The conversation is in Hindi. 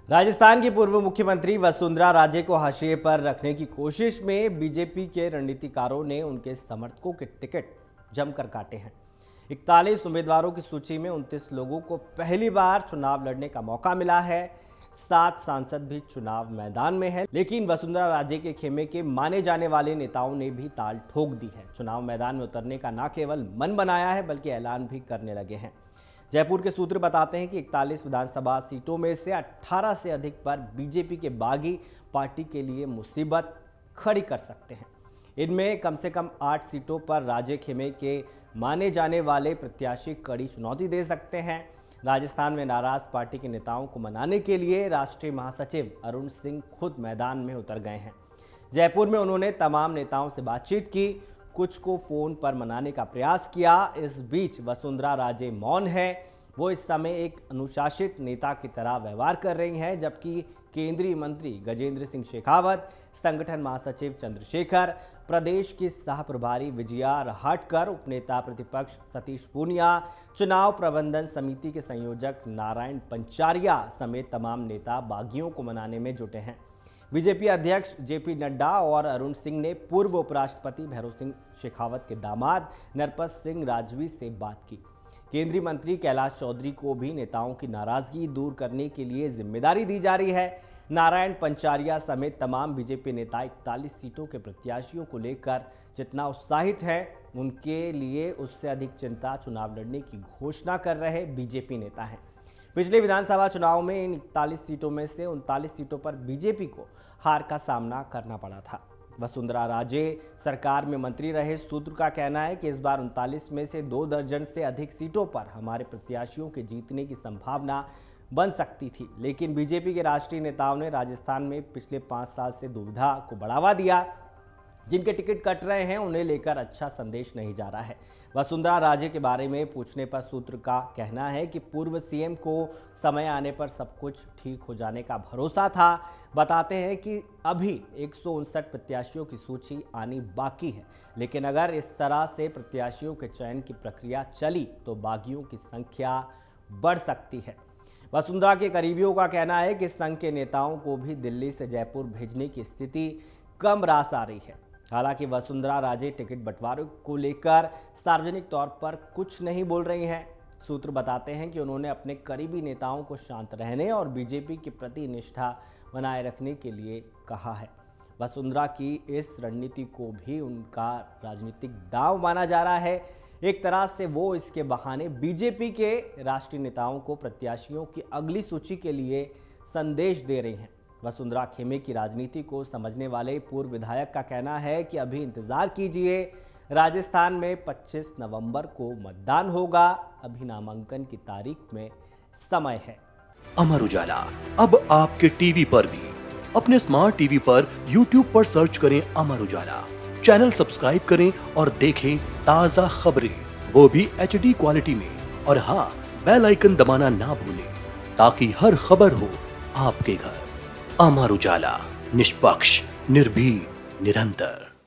राजस्थान की पूर्व मुख्यमंत्री वसुंधरा राजे को हाशिए पर रखने की कोशिश में बीजेपी के रणनीतिकारों ने उनके समर्थकों के टिकट जमकर काटे हैं। 41 उम्मीदवारों की सूची में 29 लोगों को पहली बार चुनाव लड़ने का मौका मिला है। 7 सांसद भी चुनाव मैदान में हैं, लेकिन वसुंधरा राजे के खेमे के माने जाने वाले नेताओं ने भी ताल ठोक दी है। चुनाव मैदान में उतरने का न केवल मन बनाया है बल्कि ऐलान भी करने लगे हैं। जयपुर के सूत्र बताते हैं कि 41 विधानसभा सीटों में से 18 से अधिक पर बीजेपी के बागी पार्टी के लिए मुसीबत खड़ी कर सकते हैं। इनमें कम से कम 8 सीटों पर राजे खेमे के माने जाने वाले प्रत्याशी कड़ी चुनौती दे सकते हैं। राजस्थान में नाराज पार्टी के नेताओं को मनाने के लिए राष्ट्रीय महासचिव अरुण सिंह खुद मैदान में उतर गए हैं। जयपुर में उन्होंने तमाम नेताओं से बातचीत की, कुछ को फोन पर मनाने का प्रयास किया। इस बीच वसुंधरा राजे मौन है। वो इस समय एक अनुशासित नेता की तरह व्यवहार कर रही हैं, जबकि केंद्रीय मंत्री गजेंद्र सिंह शेखावत, संगठन महासचिव चंद्रशेखर, प्रदेश की सह प्रभारी विजया रहाटकर, उपनेता प्रतिपक्ष सतीश पूनिया, चुनाव प्रबंधन समिति के संयोजक नारायण पंचारिया समेत तमाम नेता बागियों को मनाने में जुटे हैं। बीजेपी अध्यक्ष जेपी नड्डा और अरुण सिंह ने पूर्व उपराष्ट्रपति भैरों सिंह शेखावत के दामाद नरपत सिंह राजवी से बात की। केंद्रीय मंत्री कैलाश चौधरी को भी नेताओं की नाराजगी दूर करने के लिए जिम्मेदारी दी जा रही है। नारायण पंचारिया समेत तमाम बीजेपी नेता 41 सीटों के प्रत्याशियों को लेकर जितना उत्साहित है, उनके लिए उससे अधिक चिंता चुनाव लड़ने की घोषणा कर रहे बीजेपी नेता हैं। पिछले विधानसभा चुनाव में इन 41 सीटों में से 39 सीटों पर बीजेपी को हार का सामना करना पड़ा था। वसुंधरा राजे सरकार में मंत्री रहे सूत्र का कहना है कि इस बार 39 में से 2 दर्जन से अधिक सीटों पर हमारे प्रत्याशियों के जीतने की संभावना बन सकती थी, लेकिन बीजेपी के राष्ट्रीय नेताओं ने राजस्थान में पिछले 5 साल से दुविधा को बढ़ावा दिया। जिनके टिकट कट रहे हैं उन्हें लेकर अच्छा संदेश नहीं जा रहा है। वसुंधरा राजे के बारे में पूछने पर सूत्र का कहना है कि पूर्व सीएम को समय आने पर सब कुछ ठीक हो जाने का भरोसा था। बताते हैं कि अभी 159 प्रत्याशियों की सूची आनी बाकी है, लेकिन अगर इस तरह से प्रत्याशियों के चयन की प्रक्रिया चली तो बागियों की संख्या बढ़ सकती है। वसुंधरा के करीबियों का कहना है कि संघ के नेताओं को भी दिल्ली से जयपुर भेजने की स्थिति कम रास आ रही है। हालांकि वसुंधरा राजे टिकट बंटवारे को लेकर सार्वजनिक तौर पर कुछ नहीं बोल रही हैं। सूत्र बताते हैं कि उन्होंने अपने करीबी नेताओं को शांत रहने और बीजेपी के प्रति निष्ठा बनाए रखने के लिए कहा है। वसुंधरा की इस रणनीति को भी उनका राजनीतिक दांव माना जा रहा है। एक तरह से वो इसके बहाने बीजेपी के राष्ट्रीय नेताओं को प्रत्याशियों की अगली सूची के लिए संदेश दे रही हैं। वसुंधरा खेमे की राजनीति को समझने वाले पूर्व विधायक का कहना है कि अभी इंतजार कीजिए। राजस्थान में 25 नवंबर को मतदान होगा। अभी नामांकन की तारीख में समय है। अमर उजाला अब आपके टीवी पर भी। अपने स्मार्ट टीवी पर YouTube पर सर्च करें अमर उजाला, चैनल सब्सक्राइब करें और देखें ताजा खबरें, वो भी HD क्वालिटी में। और हाँ, बेल आइकन दबाना ना भूलें ताकि हर खबर हो आपके घर। अमर उजाला, निष्पक्ष, निर्भीक, निरंतर।